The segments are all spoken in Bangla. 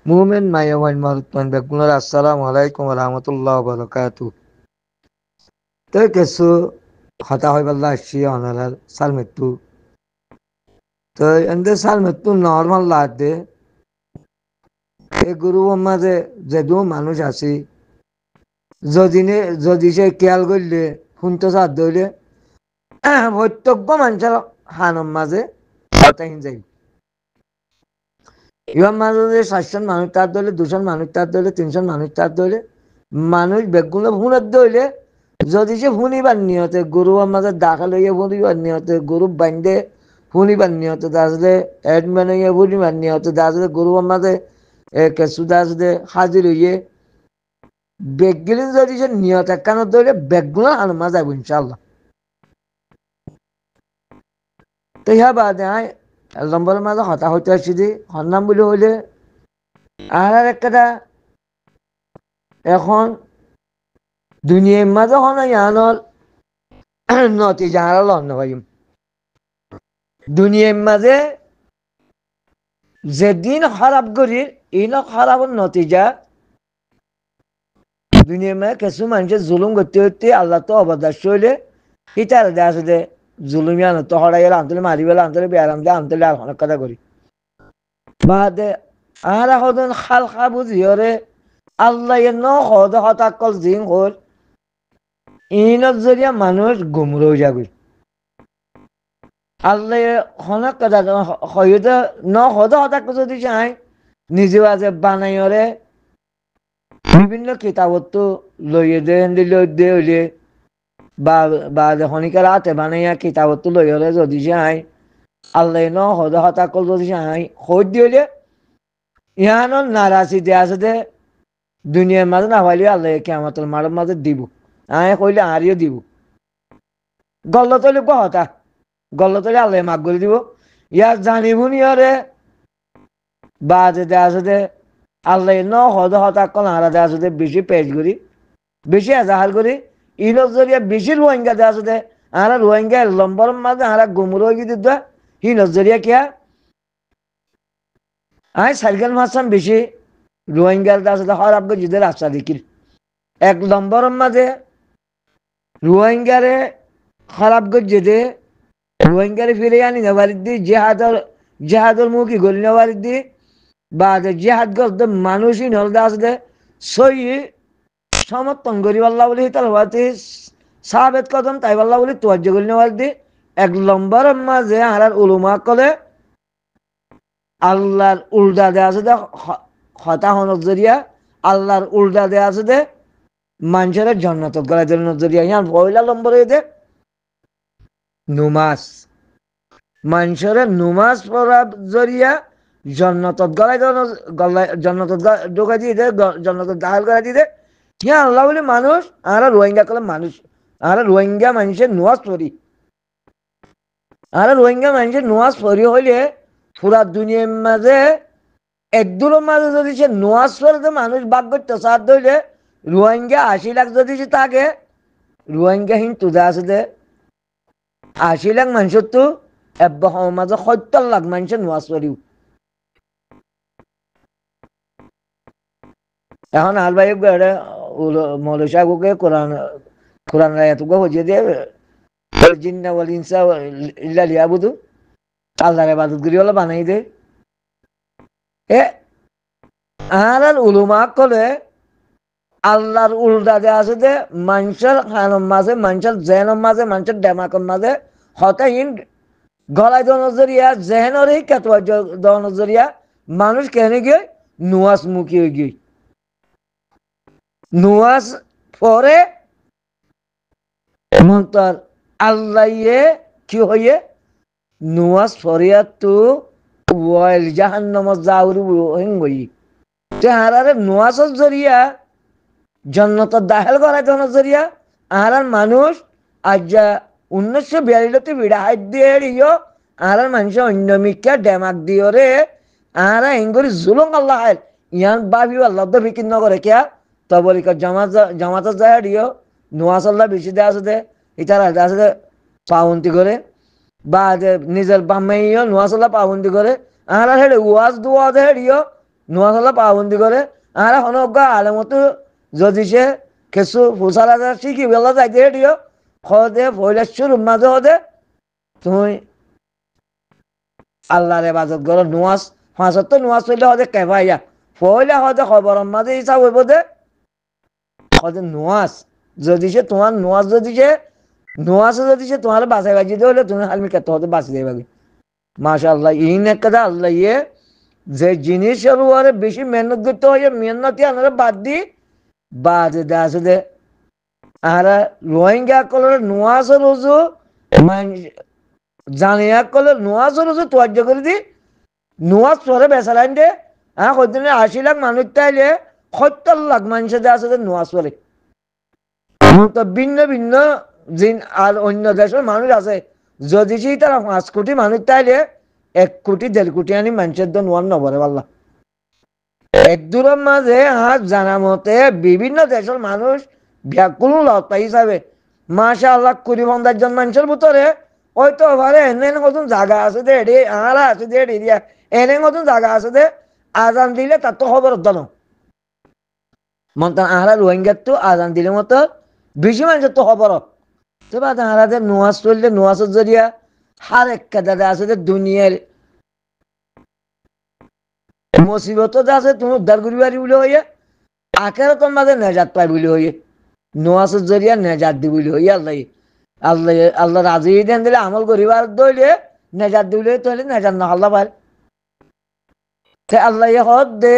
মুমিন মাইয়াওয়ান মারুতমান বেগুনার আসসালামু আলাইকুম ওয়া রাহমাতুল্লাহি ওয়া বারাকাতুহু। তো কিছু কথা হইবাল্লা আসছি অনারার সালমেতু। তো এন্де সালমেতু নরমাল লাদে এই গুরু মাঝে যেদু মানুষ আছি যদি সে খেয়াল করলে শুনতে সাথ ধরলে প্রত্যেক মানুষের হানম মাঝে কথাহীন যাই ইমান মাঝে 700 মানুষ তার ধরলে 200 মানুষ তার ধরলে 300 মানুষ তার ধরলে মানুষ বেগুলো ফুনের ধরলে যদি সে ফুনিবার নিয়তে গরু আমাদের দাখা লইয়া ফুনিবার নিয়তে গরু বান্ধে ফুনিবার নিয়তে তাহলে এডম্যান হইয়া ফুনিবার নিয়তে তাহলে গরু আমাদের কেঁচু তাহলে হাজির হইয়ে বেগগুলি যদি সে নিয়ত একখানা ধরলে বেগগুলো আলমা যাবো ইনশাল্লাহ। তো ইহা বাদে আয় নম্বরের মাঝে হতা হইতে আসছি দি হন্নাম বলে হইলে আর একটা এখন দুনিয়ার মাঝে হন ইয়ানোর নতিজা হারা লন পাইম দুনিয়ার মাঝে যেদিন খারাপ করি ইন খারাপের নতিজা দুনিয়ার মাঝে কিছু মানুষের জুলুম করতে করতে আল্লাহ তো অবদাস্য হইলে ইটার দেয় আসলে জুলুমি আনো তো হরাই গেলে আনতলে মারি গেলে আনতলে বেয়ারাম দিয়ে আনতলে আর অনেক কথা করি বাদে আর এখন খাল খা বুঝিওরে আল্লাহ ন হদ হতাকল জিং হল ইনত জরিয়া মানুষ গুমর হয়ে যাবে আল্লাহ অনেক কথা হয়তো ন হদ হতাক যদি চাই নিজে আজ বানাইরে বিভিন্ন কিতাবত লইয়ে দে লই দে হইলে বা শনিকার হাতে বানাইয়া কিতাবত লইলে যদি চাই আল্লাহ ন হদ হতাকল যদি চাই হদ দিলে ইহানোর নারাজি দে আছে দে দুনিয়ার মাঝে না পাইলে আল্লাহ কেমতের মারের মাঝে দিব আয় কইলে আরিও দিব গল্লত হইলে হতা গল্লত হইলে আল্লাহ মাগ করে দিব ইয়ার জানিব নিয়রে বা যে আছে দে আল্লাহ ন হদ হতাকল হারা দে আছে দে বেশি পেজ করি বেশি এজাহার করি ইনত জরিয়া বেশি রোহিঙ্গা দে আছে দে আর রোহিঙ্গা লম্বর মাঝে আর গুমর হয়ে গিয়ে হি নজরিয়া কিয়া আয় সাইকেল মাসাম বেশি রোহিঙ্গার আছে হরাব গিয়ে রাস্তা দেখির এক নম্বর মাঝে রোহিঙ্গারে খারাপ গিয়ে দে রোহিঙ্গারে ফিরে আনি নেওয়ার দি জেহাদর মুখী গলি নেওয়ার দি বা জেহাদ গ্রস্ত মানুষই নলদা আছে সই সমর্থন করি আল্লাহ বলি তার হওয়াতে সাবেত কদম তাই আল্লাহ বলি তোয়াজ্য গলি নেওয়ার দি এক নম্বর মাঝে আর উলুমা কলে আল্লাহর উল্টা দেয়া আছে দে হতা নজরিয়া আল্লাহর উল্টা দেয়া আছে দে মানুষের জন্নত গলায় দিল নজরিয়া ইয়ার পয়লা নম্বর দে নুমাজ মানুষের নুমাজ পড়ার জরিয়া জন্নত গলায় গলায় জন্নত ঢোকা দিয়ে দে জন্নত দাহাল করা দিয়ে দে ইয়া আল্লাহ বলে মানুষ আর রোহিঙ্গা কলে মানুষ আর রোহিঙ্গা মানুষের নুয়াজ পড়ি আর রোহিঙ্গা মানুষের নুয়াজ পড়ি হইলে পুরা দুনিয়ার মাঝে একদুলোর মাঝে যদি সে নোয়াজ পড়ে মানুষ ভাগ করতে সাথ ধরলে রোহিঙ্গা 80 লাখ যদি সে থাকে রোহিঙ্গা হিন্দু আছে দে 80 লাখ মানুষের তো এব্বাহ মাঝে 70 লাখ মানুষের নোয়াজ পড়িও এখন আল ভাই মৌলভী সাহেবকে কোরআন কোরআন রায়াতুকে হজিয়ে দিয়ে জিন্না ওয়াল ইনসা ইল্লা লিয়াবুদু আল্লাহর ইবাদত করি হলো বানাই দে এ আর উলুমা কলে আল্লাহর উল্টা দে আছে দে মানুষের খানোর মাঝে মানুষের জেহেনের মাঝে মানুষের ডেমাকের মাঝে হতাহীন গলায় দেওয়া নজরিয়া জেহেনের কেতুয়া দেওয়া নজরিয়া মানুষ কেন গিয়ে নুয়াজ মুখী হয়ে গিয়ে নুয়াজ পরে মন্তার আল্লাহ কি হইয়ে নুয়াজ ফরিয়া তো ওয়াইল জাহান্নামত যাওয়ার হই তে হারারে নুয়াজের জরিয়া জন্নতর দাখিল করাই দেওয়ার জরিয়া আর মানুষ আজ 1942 বিড়া হাত দিয়ে এড়িও আর মানুষ অন্য মিকা ডেমাক দিও রে আর এঙ্গরি জুলুম আল্লাহ ইয়ান ভাবি আল্লাহ তো বিক্রি নকরে কিয়া তবলিক জামাত যায় এড়িও নুয়াজ আল্লাহ বেশি দেওয়া আছে দে ইটার আছে পাউন্তি করে বা নিজের বাম্মাইও নুয়াজ আল্লাহ পাউন্তি করে আর হেড়ে ওয়াজ দুয়া দে হেড়িও নোয়াজ হলে পাবন্দি করে আর অনজ্ঞ আলেমতো যদি সে কিছু ফুসাল আছে শিখি বেলা যাইতে দিও হদে ফৈলাশ্বর মাঝে হদে তুমি আল্লাহর ইবাদত করো নোয়াজ ফাঁসত তো নোয়াজ পড়লে হদে কেভাইয়া ফইলা হদে খবর মাঝে হিসাব হইব দে হদে নোয়াজ যদি সে তোমার নোয়াজ যদি সে নোয়াজে যদি সে তোমার বাসায় বাজি দিয়ে হলে তুমি হালমি কেতে হতে বাঁচি দেবে মাশা আল্লাহ ইন একটা আল্লাহ ইয়ে যে জিনিসের উপরে বেশি মেহনত করতে হয় মেহনতি আনারা বাদ দি বাদ দে আছে দে আর রোহিঙ্গা কলের নোয়াজের রুজু জানিয়া কলে নোয়াজের রুজু তোয়াজ্য করে দি নোয়াজ পরে বেসালাইন দে হ্যাঁ কদিনে 80 লাখ মানুষ তাইলে 70 লাখ মানুষের যে আছে যে নোয়াজ পরে তো ভিন্ন ভিন্ন জিন আর অন্য দেশের মানুষ আছে যদি সেই তারা 5 কোটি মানুষ তাইলে 1 কোটি 1.5 কোটি আনি মানুষের তো নোয়ার নবরে পাল্লা এক দূরের মাঝে হাত জানা মতে বিভিন্ন দেশের মানুষ ব্যাকুল লতা হিসাবে মাসা আল্লাহ 20-50 জন মানুষের ভিতরে হয়তো ভাবে এনে নতুন জায়গা আছে দে এডি আলা আছে দে এডি দিয়া এনে নতুন জায়গা আছে দে আজান দিলে তার তো খবর দন মন্তা আহরা রোহিঙ্গার তো আজান দিলে মতো বেশি মানুষের তো খবর তো বা তাহারা যে নোয়াজ চললে নোয়াজের জরিয়া হার এক কাদা আছে যে দুনিয়ার মুসিবত আছে তুমি উদ্ধার করি পারি বলে হইয়ে আখেরত মাঝে নেজাত পাই বলে হইয়ে নোয়াজের জরিয়া নেজাত দি বলে হইয়ে আল্লাহ আল্লাহ আল্লাহ রাজি দেন দিলে আমল করিবার দইলে নেজাত দিলে তাহলে নেজাত না আল্লাহ পার তে আল্লাহ হদ দে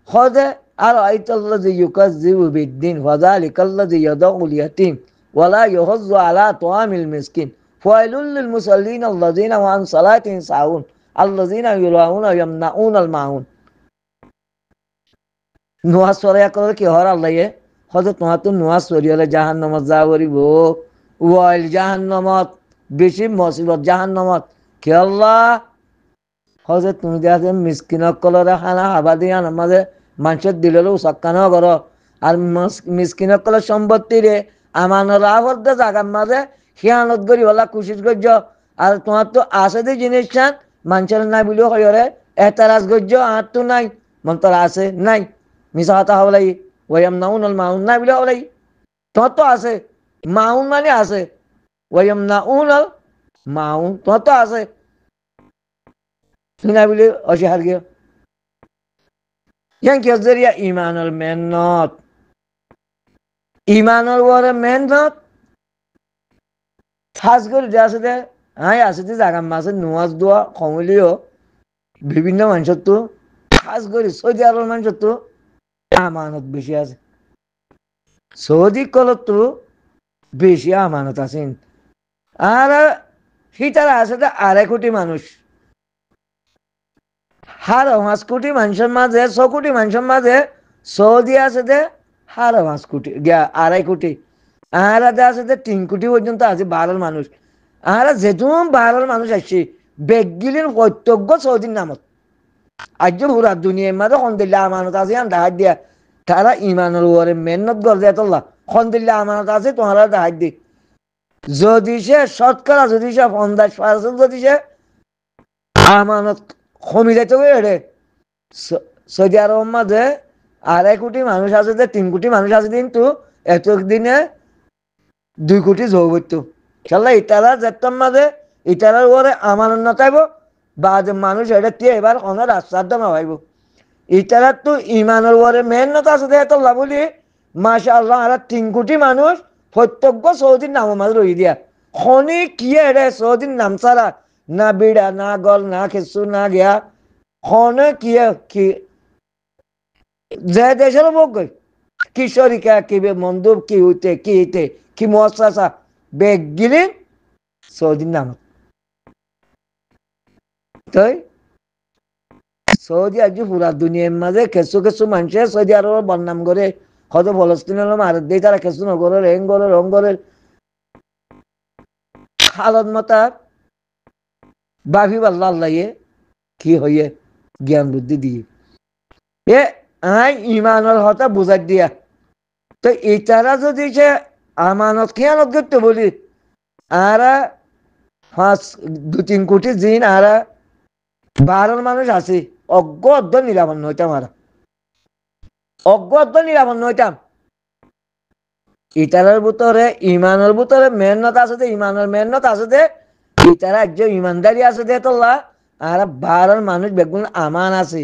হদে আর আইতাল্লাযী ইউকাযযিবু বিদ্দিন ফাযালিকাল্লাযী ইয়াদাউল ইয়াতীম ওয়ালা ইহুয্যু আলা তুআমিল মিসকিন ফাওয়াইলুল লিল মুসাল্লিন আল্লাযীনা হুম আন সালাতিহিম সাহুন আল্লাযীনা ইউরাউনা ওয়া ইয়ামনাউনাল মাউন নোয়াজ সরিয়া করে কি হর আল্লাহ হযরত তোমার তো নোয়াজ সরিয়ালে জাহান্নামত যা করিব ওয়াইল জাহান্নামত বেশি মুসিবত জাহান্নামত কে আল্লাহ হযরত তুমি দেখা মিসকিনক কলরে খানা হাবা দিয়া আমাদের মানুষের দিলেও সক্কানো করো আর মিসকিনক কলের সম্পত্তি রে আমানের আবদ্ধ জায়গার মাঝে হিয়ানত করি ওলা কুশিস গজ্য আর তোমার তো আছে যে জিনিস চান মানুষের নাই বলেও হয়রে এতারাজ গজ্য আর তো নাই মন্তর আছে নাই মিশা কথা হলাই ওয়াম নাউন আল মাউন নাই বলে হলাই তোমার তো আছে মাউন মানে আছে ওয়াম নাউন আল মাউন তোমার তো আছে নাই বলে অস্বীকার গিয়ে yang jariya imanul mehnat imanul wara mehnat খাস করে যে আছে যে হ্যাঁ আছে যে জায়গা মাঝে নোয়াজ দোয়া কমলিও বিভিন্ন মানুষের তো খাস করে সৌদি আরবের মানুষের তো আমানত বেশি আছে সৌদি কলত তো বেশি আমানত আছেন আর সেটারা আছে যে 2.5 কোটি মানুষ হার 5 কোটি মানুষের মাঝে 6 কোটি মানুষের মাঝে সৌদি আছে যে হার 5 কোটি 2.5 কোটি আর আছে যে 3 কোটি পর্যন্ত আছে 12 মানুষ আর যেতুম 12 মানুষ আসছে বেগগিলির প্রত্যেক সৌদির নামত আজ পুরা দুনিয়ার মাঝে খন্দিল্লা আমানত আছে দেখাই দিয়া তারা ইমানের উপরে মেহনত করে দেয় তোল্লা খন্দিল্লা আমানত আছে তোমারা দেখাই দি যদি সে শতকরা যদি সে 50% যদি সে আমানত কমি যাইতে হবে সৌদি আরব মাঝে 2.5 কোটি মানুষ আছে যে 3 কোটি মানুষ আছে কিন্তু এতদিনে 2 কোটি যৌবত্য খেলা ইটারা যেতাম মাঝে ইটারার উপরে আমানত না চাইব বা যে মানুষ এটা দিয়ে এবার কোনো রাস্তার দাম ভাইব ইটারার তো ইমানের উপরে মেহনত আছে তো বলি মাশা আল্লাহ আর 3 কোটি মানুষ প্রত্যেক সৌদির নাম মাঝে রই দিয়া খনি কি এটা সৌদির নাম ছাড়া না বিড়া না গল না কিছু না গিয়া খনে কি যে দেশের লোক কিশোরিকা কি মন্দুব কি হইতে কি মহাসা বেগ গিলি সৌদির নাম তাই সৌদি আজ পুরা দুনিয়ার মাঝে কিছু কিছু মানুষের সৌদি আরবের বদনাম করে হয়তো ফলস্তিনের মারে দিয়ে তারা কিছু নগরের রং করে হালত মতা বাফি পাল্লা আল্লাহ কি হইয়ে জ্ঞান বুদ্ধি দিয়ে এ আই ইমানের হতা বুঝাই দিয়া তো এটারা যদি সে আমানত খেয়ানত করতে বলি আর 2-3 কোটি জিন আর 12 মানুষ আছে অজ্ঞ অর্ধ নিরাপন্ন হইতাম আর অজ্ঞ অর্ধ নিরাপন্ন হইতাম ইতারের ভিতরে ইমানের ভিতরে মেহনত আছে দে ইমানের মেহনত আছে দে ইতারা একজন ইমানদারি আছে দে তোলা আর বারোর মানুষ বেগুন আমান আছে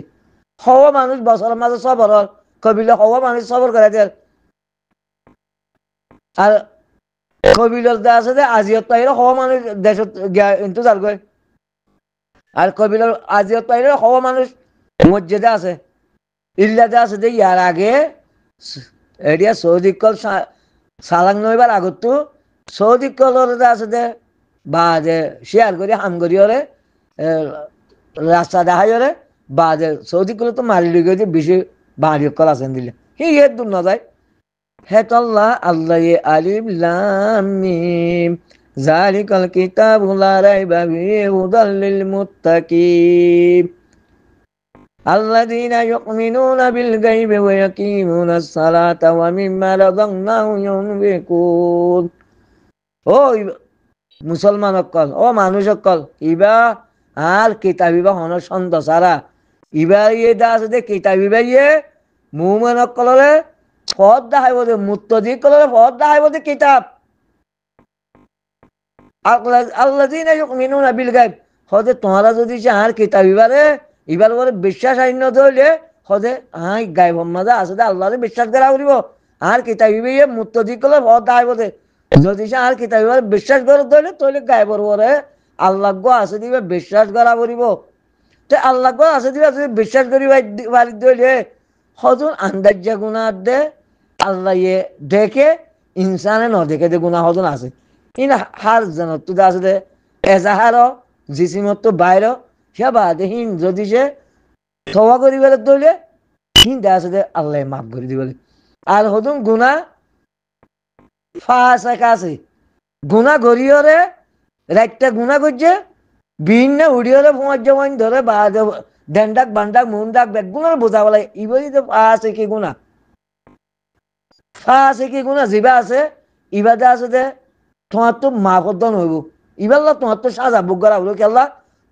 হওয়া মানুষ বছরের মাঝে সবর কবিলে হওয়া মানুষ সবর করে দেয় আর কবিলের দে আছে দে আজিয়ত পাইলে হওয়া মানুষ দেশত ইন্তজার করে আর কবিলের আজিয়ত পাইলে হওয়া মানুষ মসজিদে আছে ইল্লাতে আছে যে ইয়ার আগে এরিয়া সৌদি কল সালাং নইবার আগতো সৌদি কলর আছে যে বা যে শেয়ার করি হাম করি ওরে রাস্তা দেখাই ওরে বা যে সৌদি কল তো মারি লুই গেছে বেশি বাড়ি কল আছেন দিলে হি এর দূর না যায় হেতল্লাহ আল্লাহ আলিম লাম মিম যালিকাল কিতাবু লা রাইবা ফিহি হুদাল লিল মুত্তাকিন الذين يؤمنون بالغيب ويقيمون الصلاة ومما رزقناهم ينفقون ও মুসলমান অকল ও মানুষ অকল ইবা আর কিতাবিবা হন সন্দ সারা ইবা ইয়ে দা আছে যে কিতাবিবা ইয়ে মুমেন অকলরে ফদ দেখাইব যে মুত্তদি কলরে ফদ দেখাইব যে কিতাব আল্লাযীনা ইউমিনুনা বিল গায়ব হদে তোমরা যদি আর কিতাবিবারে এবার বলে বিশ্বাস আইন ধরলে হদে হাই গাইব মাঝে আসলে আল্লাহরে বিশ্বাস করা উঠিব আর কিতাবিবে মুত্তদি করলে ভর দাইব দে যদি সে আর কিতাবিবার বিশ্বাস করে ধরলে তৈলে গাইবর বলে আল্লাহ গো আছে দিবে বিশ্বাস করা পড়িব তো আল্লাহ গো আছে দিবে যদি বিশ্বাস করি বাড়ি ধরলে হজুন আন্দাজা গুণা দে আল্লাহ ইয়ে দেখে ইনসানে ন দেখে দে গুণা হজুন আছে ইন হার জানত তো আছে দে এজাহার জিসিমত তো বাইর সে বাদে হিন যদি সে তওবা করি বলে দইলে হিন দেখা আছে যে আল্লাহ মাফ করে দিবলে আর হদুন গুণা ফাঁসা আছে গুণা গড়িয়রে রাইটটা গুণা করছে বিভিন্ন উড়িয়রে ফোঁয়ার জমাইন ধরে বা ডেন্ডাক বান্ডাক মুন্ডাক বেগুনার বোঝা বলে ইবই তো আছে কি গুণা আছে কি গুণা জিবা আছে ইবাদে আছে যে তোমার তো মাফদ্দন হইব ইবাল্লা তোমার তো সাজা বুক করা হলো কেল্লা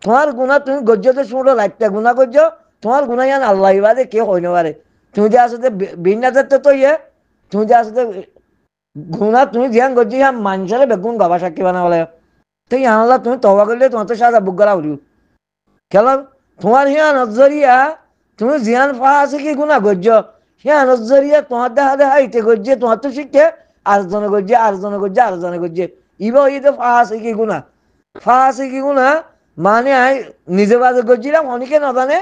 তোমার গুণা তুমি গজ্জতে শুনো লাইটটা গুণা করছ তোমার গুণা ইয়ান আল্লাহ ইবাদে কেউ হইতে পারে তুমি যে আসতে বিন্যাসের তো ইয়ে তুমি যে আসতে গুণা তুমি জিয়ান গজ্জি হ্যাঁ মানুষের বেগুন গাবা সাক্ষী বানা বলে তো ইয়ান আল্লাহ তুমি তবা করলে তোমার তো সাজা বুক করা হলো কেলা তোমার হিয়া নজরিয়া তুমি জিয়ান ফা আছে কি গুণা গজ্জ হিয়া নজরিয়া তোমার দেখা দেখা ইতে গজ্জে তোমার তো শিখে আরেকজনে গজ্জে আরেকজনে গজ্জে আরেকজনে গজ্জে ইবা ইতে ফা আছে কি গুণা ফা আছে কি গুণা মানে আই নিজে বাজে গজ্জিলাম অনেকে না জানে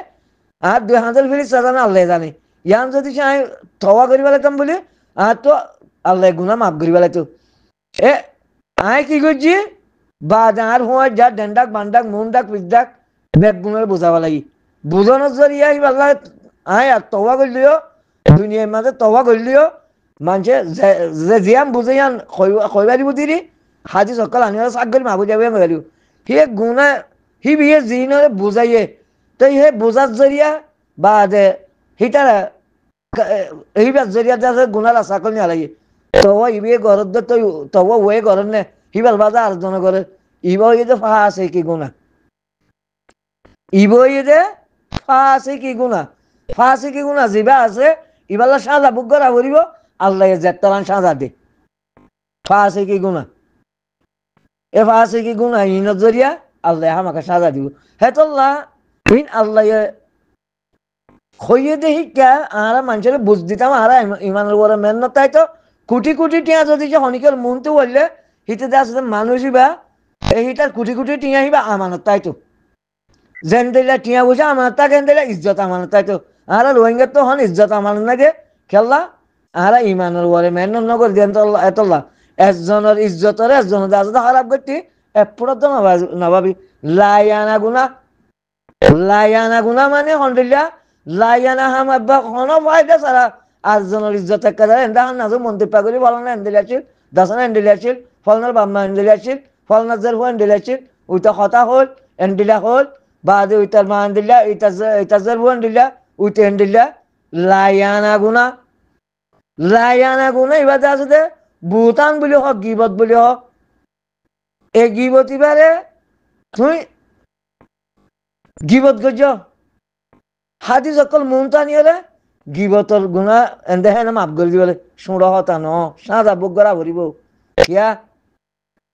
আর 2000 ফিরিস জানে আল্লাহ জানে ইয়ান যদি আই তওবা করি পেলাইতাম বলি আর তো আল্লাহ গুণা মাফ করি পেলাইতো এ আই কি গজ্জি বা আর হওয়ার যা ডেন্ডাক বান্ডাক মুন্ডাক পিসডাক বেগ গুণের বোঝাবা লাগি বুঝানোর জরিয়া আল্লাহ আই আর তওবা করলিও দুনিয়ার মাঝে তওবা করলিও মানুষে যে জিয়াম বুঝে ইয়ান খৈবারি বুঝিরি হাজি সকাল আনি চাকরি মাগু যাবে গেলিও সি গুণা সি বিয়ে জিনরে বুঝাইয়ে তো হে বোঝার জরিয়া বা যে সিটার এইবার জরিয়া যে গুণার আশা করি নালাগে তবু ইবিয়ে ঘরত দে তুই তবু ওয়ে ঘরের নে সিবার বাজা আরেকজনে করে ইব যে ফা আছে কি গুণা ইব যে ফা আছে কি গুণা ফা আছে কি গুণা জিবা আছে ইবাল্লা সাজা বুক করা করিব আল্লাহ জেতালান সাজা দে ফা আছে কি গুণা এ ফা আছে কি গুণা ইনত জরিয়া আল্লাহ আমাকে সাজা দিব হেতল্লাহ ইন আল্লাহ খইয়ে দেখি কে আর মানুষের বুঝ দিতাম আর ইমানের উপরে মেহনত তাই তো কোটি কোটি টিয়া যদি যে হনিকের মনতে বললে হিতে আসলে মানুষই বা এইটার কোটি কোটি টিয়া হিবা আমানত তাই তো যেন দিলে টিয়া বুঝে আমানত তা কেন দিলে ইজ্জত আমানত তাই তো আর রোহিঙ্গার তো হন ইজ্জত আমানত নাগে খেললা আর ইমানের উপরে মেহনত নগর দেন তো এতল্লা একজনের ইজ্জতরে একজনের আসলে খারাপ করতে এপুরো তো নভাবি লাইয়ানা গুনা মানে হন্ডিল্লা লাইয়ানা হামাব্বা কোনো ফায়দা ছাড়া আটজনের ইজ্জত একটা যায় এন্দা নাজু মন্তব্য করি ফলনা এন্দিল আসছিল দাসানা এন্দিল আসছিল ফলনার বাম্মা এন্দিল আসছিল ফলনার জেরফু এন্দিল আসছিল ওইটা কথা হল এন্দিলা হল বাদে ওইটার মা এন্দিল্লা এইটা জেরফু এন্দিল্লা ওইটা এন্দিল্লা লাইয়ানা গুনা এবার আছে দে ভূতান বুলি হক গিবত বুলি হক এই গিবত এবারে তুই গিবত করছ হাদিস অকল মন তো আনিয়রে গিবতর গুণা এন্দে হেন মাফ করে দিবলে সুড় হতা ন সাদা বুক গড়া ভরিব কিয়া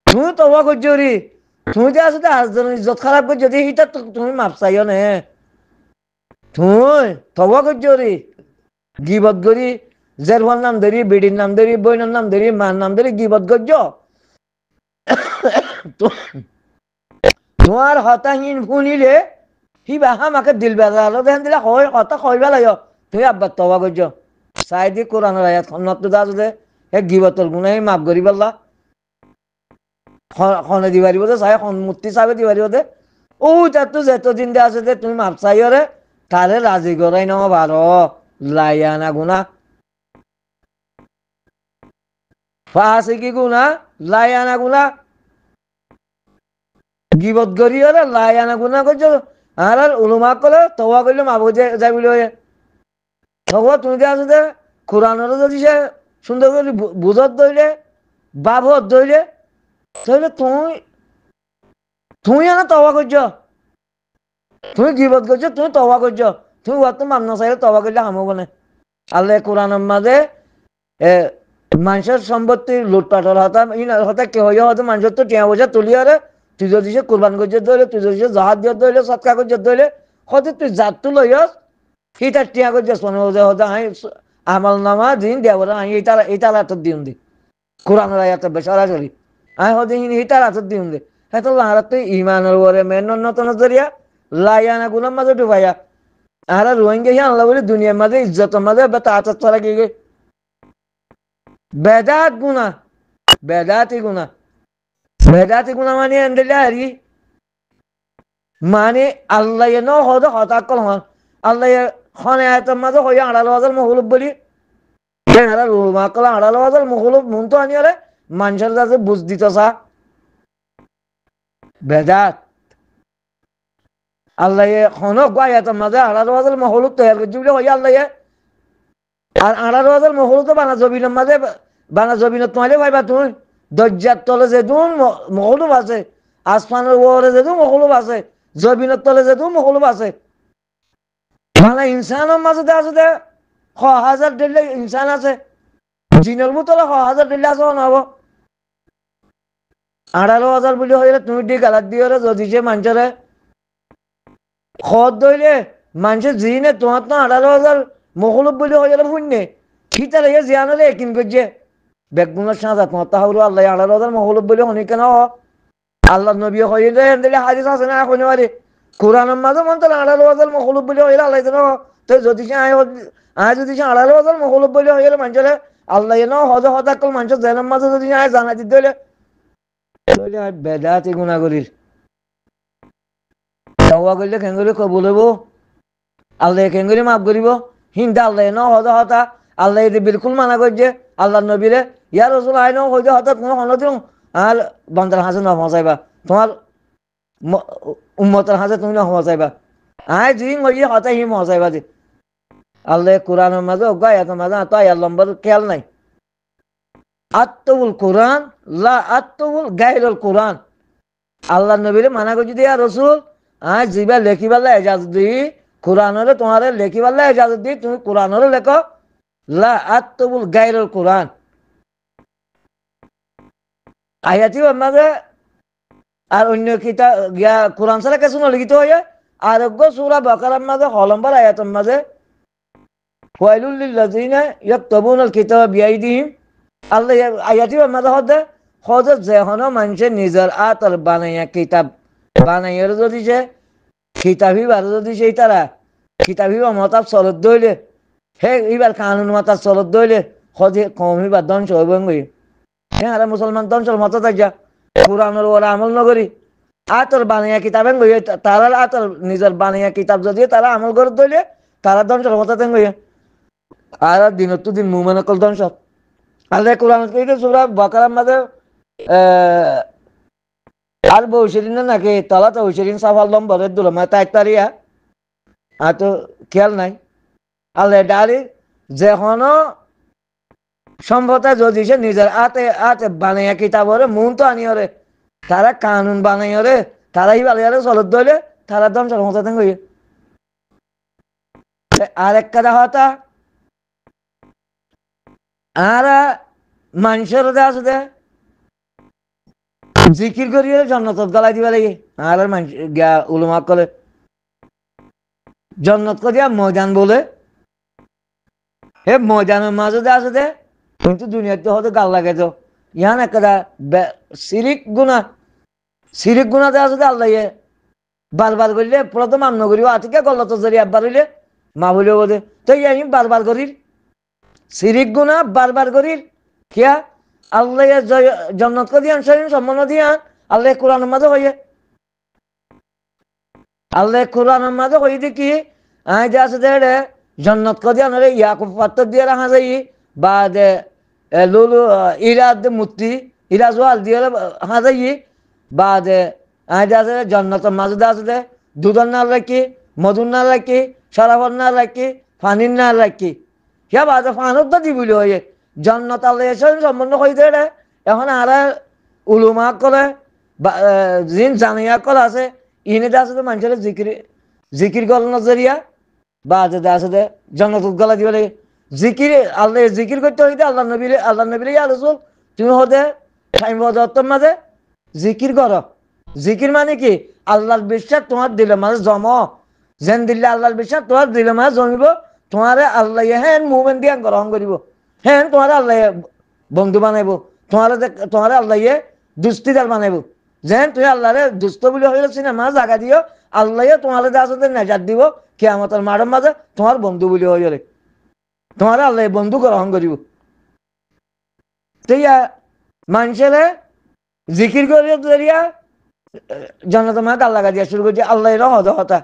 তুই তবা করছি তুই যে আসলে আজজন ইজ্জত খারাপ করছি যদি হিটা তুমি মাপ চাইও নে তুই তবা করছি গিবত করি জেরফার নাম ধরি বিডির নাম ধরি বইনের নাম ধরি মার নাম ধরি গিবত করছ তোমার হতাহীন শুনিলে সি বাহা আমাকে দিল বেজালো দেন দিলে হয় কথা কইবা লাগে তুই আব্বার তবা করছ চাই দি কোরআনের আয়াত খন্নত দা যদি হে গিবতর গুণে মাফ করি পারলা খনে দি পারিব দে চাই মূর্তি চাবে দি পারিব দে ও তার তো যেতদিন দে আছে যে তুমি মাপ চাইরে তারে রাজি করাই ন বারো লাইয়ানা গুনা ফাসিকি গুনা লাইয়ানা গুনা গিবত করি ওরে লাইয়ানা গুনা করছো আর উলুমা কলে তবা করলে মাবু যাই বলে তবা তুমি যে আছে যে কোরআনের যদি সে সুন্দর করে বুঝত ধরলে বাবত ধরলে তাহলে তুমি না তবা করছো তুমি গিবত করছো তুমি তবা করছো তুমি অত মামনা চাইলে তবা করলে হামব না আল্লাহ কোরআনের মাঝে মানুষের সম্পত্তি লুটপাটর হতা কে হইয়া হয়তো মানুষের তো টিয়া পয়সা তুলি আরে তুই যদি সে কোরবান করছে ধরলে তুই যদি সে জাহাজ দিয়ে ধরলে সৎকা করছে ধরলে হয়তো তুই জাতটো লইয়াস সি তার টিয়া করছে মনে হতে হাই আমল নামা দিন দেওয়া আমি এইটার হাতত দিন দি কোরআনের আয়াতে সরাসরি আমি হতে এইটার হাতত দিন দি হ্যাঁ তো লাহারাত ইমানের ওরে মেন নতুন জরিয়া লাইয়ানা গুলার মাঝে ডুবাইয়া আর রোহিঙ্গা হি আনলা বলে দুনিয়ার মাঝে ইজ্জতের মাঝে তা আচার চলা গিয়ে বেদাত গুণা বেদাতি গুণা বেদাতি গুণা মানে এন্ডেলে হারি মানে আল্লাহ ন হদ হতাকল হন আল্লাহ হনে আয়তের মাঝে হইয়া আড়াল হাজার মহলুব বলি মাকল আড়াল হাজার মহলুব মন তো আনিয়ারে মানুষের কাছে বুঝ দিত চা বেদাত আল্লাহ হনক আয়াতের মাঝে আড়াল হাজার মহলুব তৈরি করছি বলে হইয়া আল্লাহ আর আড়াল হাজার মহলুব তো বানা জবিনের মাঝে বানা জবিনত তোমালে ভাইবা তুমি দরজার তলে যে তুমি মহলুব আছে আসমানের ওরে যে তুমি মহলুব আছে জবিনের তলে যে তুমি মহলুব আছে মানে ইনসানের মাঝে আছে 1,000 দিলে ইনসান আছে জিনের বোতলে 1,000 দিলে আছে নহব 18,000 বলে হইলে তুমি দি গালাত দিয়ে যদি সে মানুষের খদ দইলে মানুষের জিনে তোমার তো 18,000 মহলুব বলে হয়ে গেলে শূন্যে খিতা লেগে জিয়ানলে একিন করছে বেগুনের সাঁজা তোমার তাহলে আল্লাহ 18,000 মহলুব বলে হনি কেন আল্লাহ নবী হইলে দিলে হাদিস আছে না এখন পারে কোরআনের মাঝে মন তো 18,000 মহলুব বলে হইলে আল্লাহ যেন তো যদি সে আয় যদি সে 18,000 মহলুব বলে হয়ে গেলে মানুষের আল্লাহ যেন হদাকল মানুষের জেনের মাঝে যদি আয় জানা দিতে হইলে বেদাতি গুণা করির তওবা করলে কেঙ্গুরি কবুল হইব আল্লাহ কেঙ্গুরি মাফ করিব হিন্দা আল্লাহ ন হদা হতা আল্লাহ এটি বিলকুল মানা করছে আল্লাহ নবীরে ইয়ার রসুল আয় ন হইতে হঠাৎ কোনো হনদিন আর বন্দার হাসে ন পৌঁছাইবা তোমার উম্মতের হাসে তুমি ন পৌঁছাইবা আয় জিং হইয়ে হতা হি পৌঁছাইবা যে আল্লাহ কোরআনের মাঝে অজ্ঞা এত মাঝে তো আয়ার লম্বর খেয়াল নাই আত্মবুল কোরআন লা আত্মবুল গাইরুল কোরআন আল্লাহ নবীরে মানা করছি দিয়া রসুল আজ জিবা লেখিবাল্লা এজাজত দি কোরআনরে তোমার লেখিবাল্লা এজাজত দি তুমি কোরআনরে লেখো লা আত্মবুল গাইরুল কোরআন আয়াতি মাঝে আর অন্য কিতাব গিয়া কোরআন ছাড়া কিছু নলিখিত হয়ে আরোগ্য সূরা বাকারার মাঝে হলম্বর আয়াতের মাঝে ওয়াইলুল লিল্লাযিনা ইয়াকতুবুনাল কিতাবা বিআইদিহিম আল্লাহ আয়াতি মাঝে হদে যেহন মানুষের নিজের আতর বানাইয়া কিতাব বানাইয়ার যদি সে কিতাবি বার যদি সেই তারা কিতাবি বা মতাব চলত দইলে হে এইবার কানুন মাতার চলত দইলে হদে কমি বা ধ্বংস হইব হ্যাঁ আরে মুসলমান ধ্বংস মতো থাকা কোরআনের ওরা আমল নগরী আতর বানাইয়া কিতাবেন গইয়ে তারা আতর নিজের বানাইয়া কিতাব যদি তারা আমল করে দইলে তারা ধ্বংসের মতো তেন গইয়ে আর দিনত তো দিন মুমেন কল ধ্বংস আল্লাহ কোরআন কইতে সূরা বাকারার মাঝে আর বৌশিরিন নাকি তলা তো বৌশিরিন সাফাল নম্বরের দুলো মানে তাই তারিয়া আর তো খেয়াল নাই আল্লাহ ডালি যেখনো সম্ভবত যদি সে নিজের আতে আতে বানাইয়া কিতাবরে মন তো আনিয়রে তারা কানুন বানাইয়রে তারাই বালিয়ারে চলত দইলে তারা ধ্বংসের মতো গইয়ে আর এক কথা হতা আর মানুষের আছে দে জিকির করিয়ে জন্নত গলাই দিবা লাগে আর মানুষ গিয়া উলুমা করে জন্নত করিয়া ময়দান বলে হে ময়দানের মাঝে আছে দে কিন্তু দুনিয়াতে হয়তো গাল লাগে তো ইয়ান একটা সিরিক গুণাতে আছে দে আল্লাহ বারবার করলে প্রথম আম নগরী আতিকে গলত জরি একবার হইলে মা বলে বোধে তো আমি বারবার করির সিরিক গুণা বারবার করির কিয়া আল্লাহ জন্নত দিয়ান শরীর সম্মান দিয়ান আল্লাহ কোরআনের মাঝে হইয়ে আল্লাহ কোরআনের মাঝে হই দেখি আয় যে আছে দে জন্নত দিয়ান রে ইয়াকুব পাত্র দিয়ে রাখা যাই বা দে লুলু ইরাদ মূর্তি ইরা জোয়াল দিয়ে রাখা যাই বা দে আয় যে আছে জন্নতের মাঝে আছে দে দুধর না রাখি মধুর না রাখি সরাবর না রাখি ফানির না রাখি সে বাদে ফানুর তো দিবলি হয়ে জন্নত আল্লাহ এসে সম্বন্ধ হইতে রে এখন আর উলুমা করে জিন জানিয়া কল আছে ইনে আছে তো মানুষের জিকির গল নজরিয়া বা যে আছে দে জন্নত গলা দিব লাগে জিকির আল্লাহ জিকির করতে হইতে আল্লাহ নবীর ইয়া রসুল তুমি হতে টাইম বদত্তর মাঝে জিকির করো জিকির মানে কি আল্লাহর বিশ্বাস তোমার দিলে মাঝে জম যেন দিলে আল্লাহর বিশ্বাস তোমার দিলে মাঝে জমিব তোমার আল্লাহ হ্যাঁ মুভমেন্ট দিয়া গ্রহণ করিব হ্যাঁ তোমার আল্লাহ বন্ধু বানাইব তোমার আল্লাহ দুস্তিদার বানাইব যেন তুমি আল্লাহরে দুস্থ বলে হইলে সিনেমা জায়গা দিও আল্লাহ তোমার আসতে নাজাত দিব কিয়ামতের মাঠের মাঝে তোমার বন্ধু বলে হইলে তোমার আল্লাহ বন্ধু গ্রহণ করিব তুই মানুষের জিকির করিয়া জরিয়া জনতা মাকে আল্লাহ দিয়া শুরু করছে আল্লাহ রহত হতা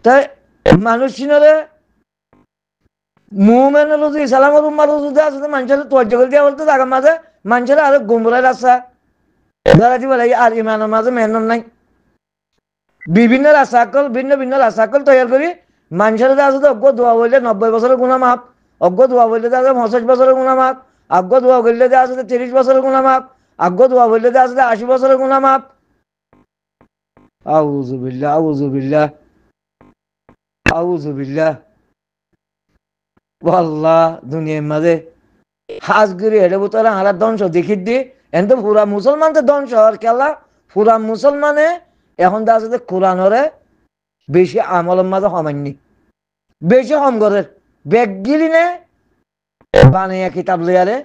তাই মানুষ চিনলে মুভমেন্ট যদি ইসলামের উম্মার যদি আসলে মানুষের তোয়াজ্য করে দেওয়া বলতে তার মাঝে মানুষের আরো গুমরার রাস্তা ধরা দিব লাগে আর ইমানের মাঝে মেহনত নাই বিভিন্ন রাস্তাকল ভিন্ন ভিন্ন রাস্তাকল তৈরি করি মানুষের আসলে অজ্ঞ দোয়া বললে 90 বছরের গুণা মাপ অজ্ঞ দোয়া বললে আসলে 65 বছরের গুণা মাপ অজ্ঞ দোয়া বললে আসলে 30 বছরের গুণা মাপ অজ্ঞ দোয়া বললে আসলে 80 বছরের গুণা মাপ আউযু বিল্লাহ আউযু বিল্লাহ আউযু বিল্লাহ আল্লাহ দুনিয়ার মাঝে হাজ গিরি হেঁটে বোতলে হারা ধ্বংস দেখি দি এন তো পুরা মুসলমান তো ধ্বংস আর খেলা পুরা মুসলমানে এখন তো আছে কোরআনরে বেশি আমলের মাঝে সমান্যি বেশি কম করে ব্যাগ গিলি নে বানিয়া কিতাব লইয়ারে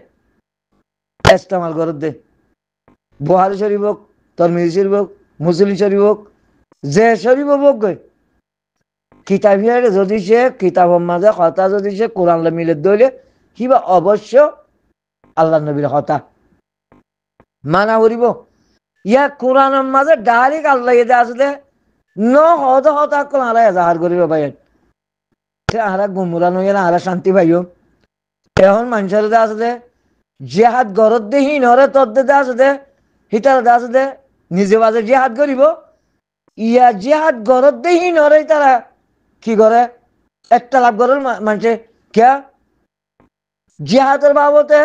ইস্তেমাল করে দে বুহারি শরীফ হোক তিরমিজি শরীফ হোক মুসলিম শরীফ হোক যে শরীফ হোক গই কিতাবের যদি সে কিতাবের মাঝে কথা যদি সে কোরআন মিলে দইলে কিবা অবশ্য আল্লাহ নবীর কথা মানা করিব ইয়া কোরআনের মাঝে ডাইরেক্ট আল্লাহ এতে আসলে ন হত হতা কোন আলা এজাহার করিব ভাই আরা গুমরা নই আরা শান্তি পাইও এখন মানুষের আসলে জেহাদ গরত দে হি নরে তদ দে আসলে হিতার আসলে নিজে বাজে জেহাদ করিব ইয়া জেহাদ গরত দে হি নরে তারা কি করে একটা লাভ করে মানুষে কে জিহাদের বাবতে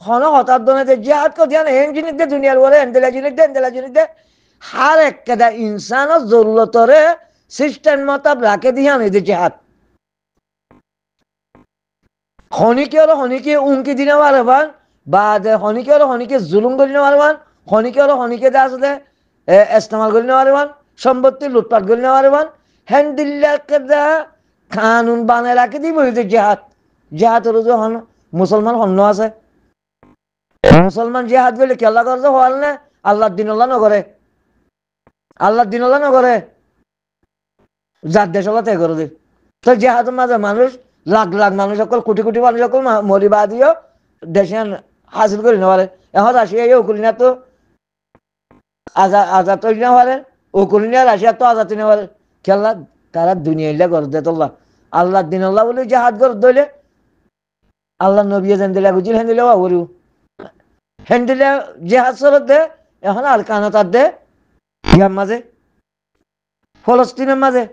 হন হতার দনে জিহাদ কো ধ্যান হেন জিনিস দে দুনিয়ার বলে এন্দেলা জিনিস দে হার একটা ইনসানের জরুরতরে সিস্টেম মতাব রাখে দিয়ান এই যে জিহাদ হনিকে উনকি দিনে পারবান বা হনিকে জুলুম করে নিতে পারবান হনিকে দে আসলে ইস্তেমাল করে নিতে পারবান সম্পত্তি লুটপাট করে নিতে পারবান হ্যান দিল্লাকে দা কানুন বানায় রাখে দিব এই যে জিহাদের যখন মুসলমান হন্য আছে মুসলমান জিহাদ বলে কেলা করছে হওয়াল না আল্লাহর দিন নগরে যার দেশ ত্যাগ করে দে তো জিহাদের মাঝে মানুষ লাখ লাখ মানুষ সকল কোটি কোটি মানুষ সকল মরিবা দিও দেশে হাসিল করে নেওয়ারে এখন রাশিয়া উকুলিনা তো আজাদ তৈরি না পারে উকুলিনা রাশিয়া তো আজাদ না পারে খেলা তারা দুনিয়া ইল্লা করে দে তোল্লা আল্লাহর দিন আল্লাহ বলে জিহাদ করে দইলে আল্লাহ নবী যেন দিলে বুঝিল হেন দিলে বাবুরু হেন দিলে জিহাদ সরত দে এখন আর কানাতার দে ইয়ার মাঝে ফলস্তিনের মাঝে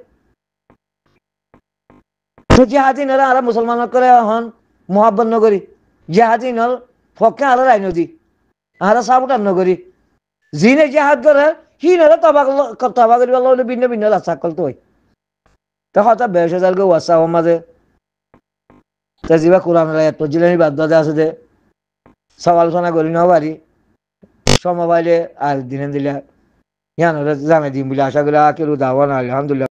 তো জিহাদি নরা আর মুসলমান করে এখন মহাব্বত নগরী জিহাদি নল ফকে আর রায় নদী আর সাবুটার নগরী জিনে জিহাদ করে হি নরা তবা করিব ভিন্ন ভিন্ন রাস্তা করতে হয় তা হঠাৎ বেশ হাজার গো হোয়াটসঅ্যাপ মাঝে তা যিবা কোরআনের আয়াত পড়ছিলেন বাদ বাদে আছে যে সব আলোচনা করি নাও পারি সমবাইলে আর দিনে দিলে জানাই দিম বলে আশা করি কেউ দাওয়া না আলহামদুলিল্লাহ